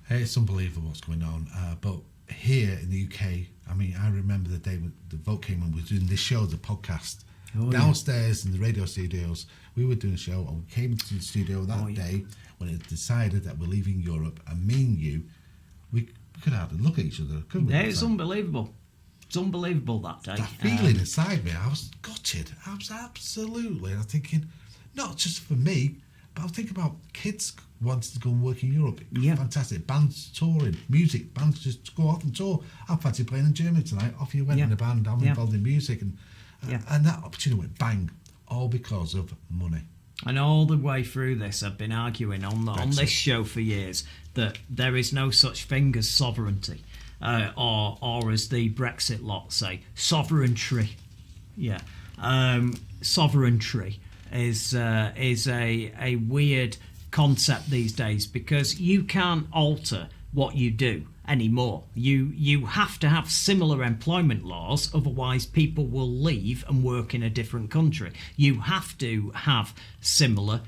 It's unbelievable what's going on. But here in the UK, I mean, I remember the day when the vote came and we were doing this show, the podcast. Downstairs in the radio studios, we were doing a show and we came into the studio that day when it decided that we're leaving Europe, and me and you, we could hardly look at each other, couldn't we? Yeah, it's unbelievable. It's unbelievable that day. That feeling inside me, I was gutted. I was absolutely. I was thinking, not just for me, but I was thinking about kids wanting to go and work in Europe. Yeah. Fantastic. Bands touring, music, bands just go off and tour. I fancy playing in Germany tonight. Off you went in a band, I'm involved in music. And that opportunity went bang, all because of money. And all the way through this, I've been arguing on this show for years that there is no such thing as sovereignty, or as the Brexit lot say, sovereignty. Yeah, sovereignty is a weird concept these days because you can't alter what you do anymore. You have to have similar employment laws, otherwise people will leave and work in a different country. You have to have similar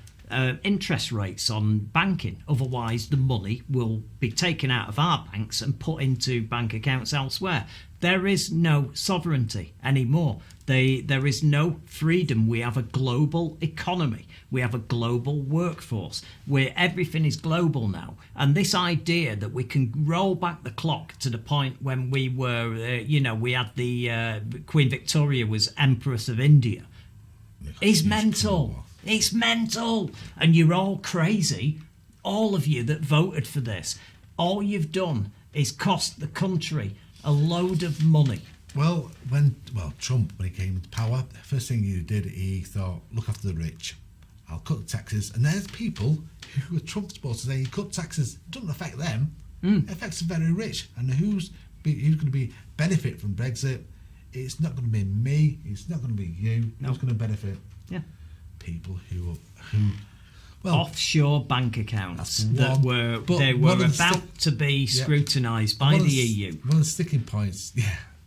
interest rates on banking, otherwise the money will be taken out of our banks and put into bank accounts elsewhere. There is no sovereignty anymore. There is no freedom. We have a global economy. We have a global workforce where everything is global now. And this idea that we can roll back the clock to the point when we were, we had the Queen Victoria was Empress of India is mental. It's mental. And you're all crazy, all of you that voted for this. All you've done is cost the country a load of money. Well, Trump, when he came into power, the first thing he did, he thought, look after the rich. I'll cut the taxes. And there's people who are Trump supporters saying, he cut taxes. It doesn't affect them. It affects the very rich. And who's going to be benefit from Brexit? It's not going to be me. It's not going to be you. No. Who's going to benefit? Yeah. People who offshore bank accounts that were about to be scrutinised by the EU. One of the sticking points,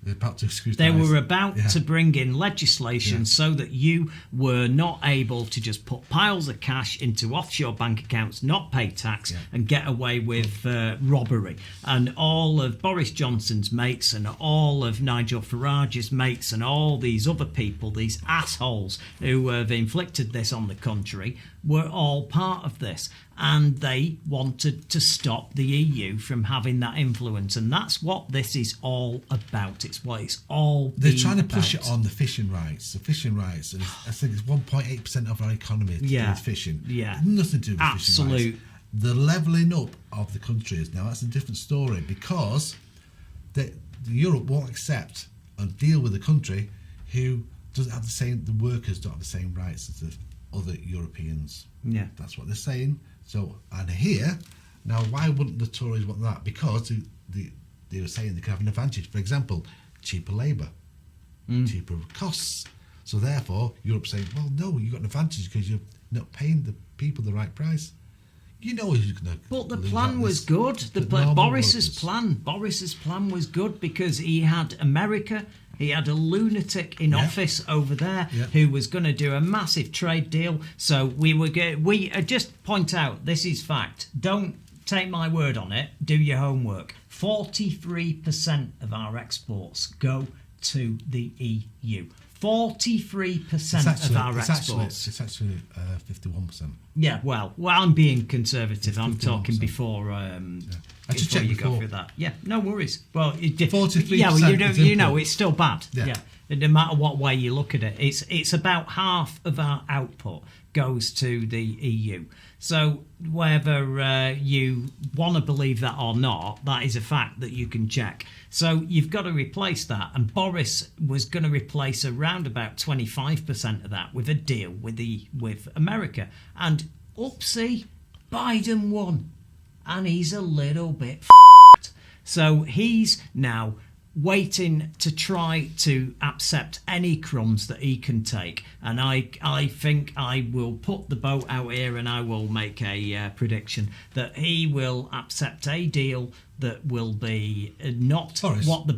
they're about to scrutinise. They were about to bring in legislation so that you were not able to just put piles of cash into offshore bank accounts, not pay tax, and get away with robbery. And all of Boris Johnson's mates and all of Nigel Farage's mates and all these other people, these assholes who have inflicted this on the country, were all part of this. And they wanted to stop the EU from having that influence. And that's what this is all about. It's what it's all They're trying to push it on the fishing rights. The fishing rights. And I think it's 1.8% of our economy to do with fishing. Yeah. Nothing to do with fishing rights. Absolute. The levelling up of the countries, now that's a different story because Europe won't accept and deal with a country who doesn't have the workers don't have the same rights as the other Europeans. Yeah. That's what they're saying. So, and here, now why wouldn't the Tories want that? Because they were saying they could have an advantage. For example, cheaper labour, cheaper costs. So therefore, Europe's saying, well, no, you've got an advantage because you're not paying the people the right price. You know who's going to. But the plan was good. Boris's plan was good because he had America. He had a lunatic in office over there who was going to do a massive trade deal. So we just point out, this is fact. Don't take my word on it. Do your homework. 43% of our exports go to the EU. 43% of our exports. It's actually 51%. Yeah, well, I'm being conservative. I'm talking before before you go through that. Yeah, no worries. Well, 43%. Yeah, well, you know, it's still bad. Yeah. No matter what way you look at it, it's about half of our output goes to the EU. So whether you want to believe that or not, that is a fact that you can check. So you've got to replace that. And Boris was going to replace around about 25% of that with a deal with America. And oopsie, Biden won. And he's a little bit f***ed. So he's now waiting to try to accept any crumbs that he can take. And I think I will put the boat out here and I will make a prediction that he will accept a deal that will be not what the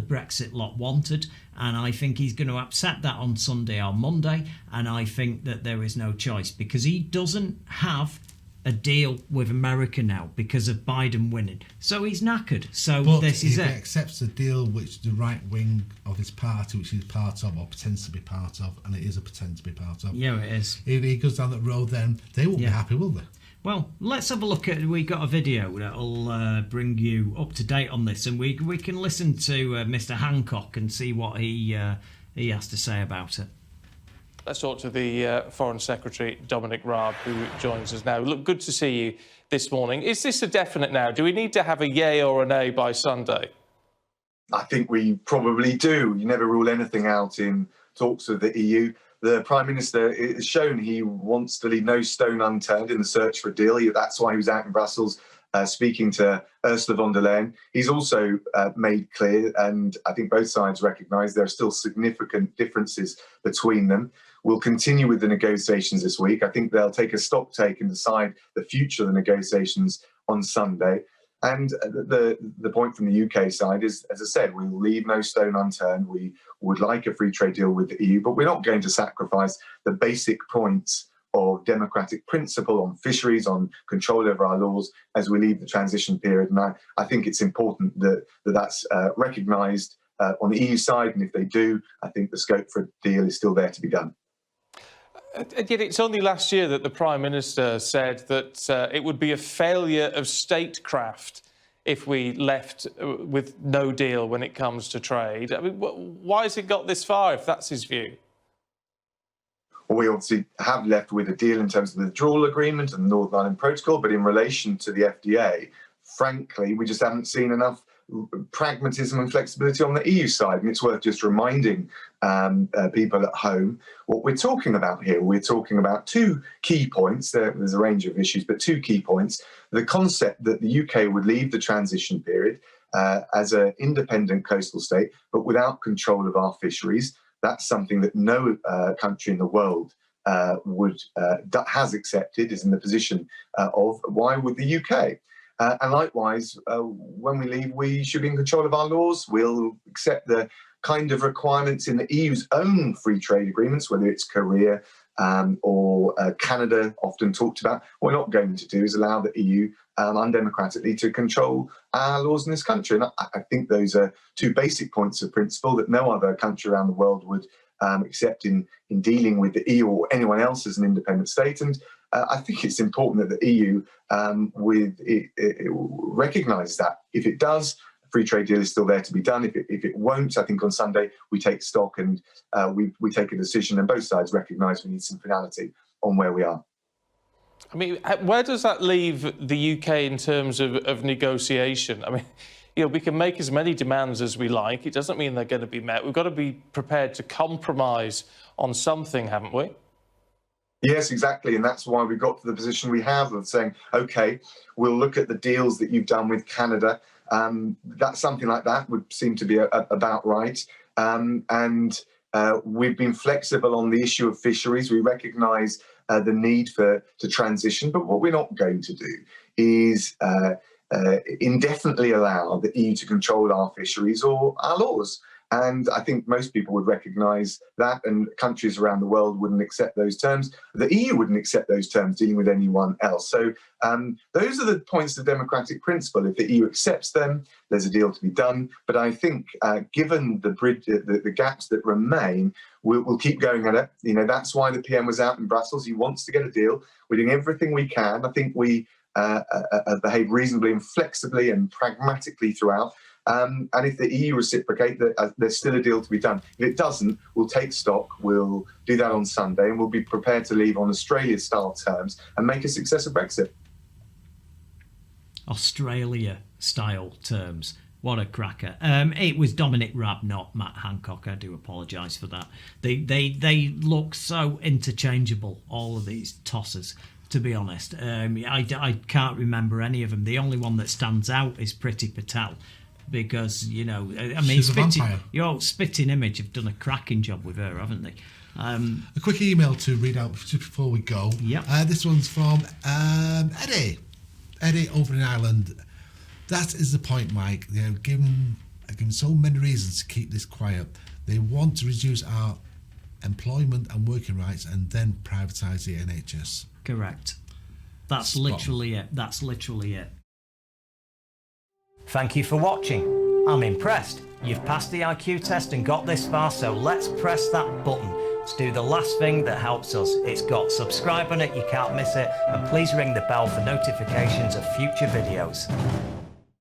Brexit lot wanted, and I think he's going to accept that on Sunday or Monday, and I think that there is no choice because he doesn't have a deal with America now because of Biden winning. So he's knackered. So but this is if it. he accepts the deal which the right wing of his party, which he's part of or pretends to be part of, and it is a pretend to be part of. Yeah, it is. If he goes down that road, then they won't be happy, will they? Well, let's have a look at. We got a video that'll bring you up to date on this, and we can listen to Mr. Hancock and see what he has to say about it. Let's talk to the Foreign Secretary, Dominic Raab, who joins us now. Look, good to see you this morning. Is this a definite now? Do we need to have a yay or a nay by Sunday? I think we probably do. You never rule anything out in talks with the EU. The Prime Minister has shown he wants to leave no stone unturned in the search for a deal. That's why he was out in Brussels speaking to Ursula von der Leyen. He's also made clear, and I think both sides recognise there are still significant differences between them. We'll continue with the negotiations this week. I think they'll take a stock take and decide the future of the negotiations on Sunday. And the point from the UK side is, as I said, we will leave no stone unturned. We would like a free trade deal with the EU, but we're not going to sacrifice the basic points of democratic principle on fisheries, on control over our laws as we leave the transition period. And I think it's important that's recognised on the EU side. And if they do, I think the scope for a deal is still there to be done. And yet it's only last year that the Prime Minister said that it would be a failure of statecraft if we left with no deal when it comes to trade. I mean, why has it got this far if that's his view? Well, we obviously have left with a deal in terms of the withdrawal agreement and the Northern Ireland Protocol, but in relation to the FDA, frankly, we just haven't seen enough pragmatism and flexibility on the EU side. And it's worth just reminding people at home what we're talking about here. We're talking about two key points. There's a range of issues, but two key points. The concept that the UK would leave the transition period as an independent coastal state, but without control of our fisheries. That's something that no country in the world has accepted, is in the position of. Why would the UK? And likewise, when we leave, we should be in control of our laws. We'll accept the kind of requirements in the EU's own free trade agreements, whether it's Korea or Canada, often talked about. What we're not going to do is allow the EU undemocratically to control our laws in this country. And I think those are two basic points of principle that no other country around the world would accept in dealing with the EU or anyone else as an independent state. And I think it's important that the EU recognises that. If it does, a free trade deal is still there to be done. If it won't, I think on Sunday we take stock and we take a decision, and both sides recognise we need some finality on where we are. I mean, where does that leave the UK in terms of negotiation? I mean, we can make as many demands as we like. It doesn't mean they're going to be met. We've got to be prepared to compromise on something, haven't we? Yes, exactly. And that's why we got to the position we have of saying, OK, we'll look at the deals that you've done with Canada. That something like that would seem to be about right. And we've been flexible on the issue of fisheries. We recognise the need to transition. But what we're not going to do is indefinitely allow the EU to control our fisheries or our laws. And I think most people would recognise that, and countries around the world wouldn't accept those terms. The EU wouldn't accept those terms dealing with anyone else. So those are the points of democratic principle. If the EU accepts them, there's a deal to be done. But I think given the gaps that remain, we'll keep going at it. That's why the PM was out in Brussels. He wants to get a deal. We're doing everything we can. I think we behave reasonably and flexibly and pragmatically throughout. And if the EU reciprocate, there's still a deal to be done. If it doesn't, we'll take stock. We'll do that on Sunday, and we'll be prepared to leave on Australia-style terms and make a success of Brexit. Australia-style terms. What a cracker. It was Dominic Raab, not Matt Hancock. I do apologise for that. They look so interchangeable, all of these tossers, to be honest. I can't remember any of them. The only one that stands out is Priti Patel. Because, She's a vampire. Your Spitting Image have done a cracking job with her, haven't they? A quick email to read out just before we go. Yep. This one's from Eddie. Eddie over in Ireland. That is the point, Mike. They're given so many reasons to keep this quiet. They want to reduce our employment and working rights and then privatise the NHS. Correct. That's Spot on. literally it. That's literally it. Thank you for watching. I'm impressed. You've passed the IQ test and got this far, so let's press that button to do the last thing that helps us. It's got subscribe on it, you can't miss it, and please ring the bell for notifications of future videos.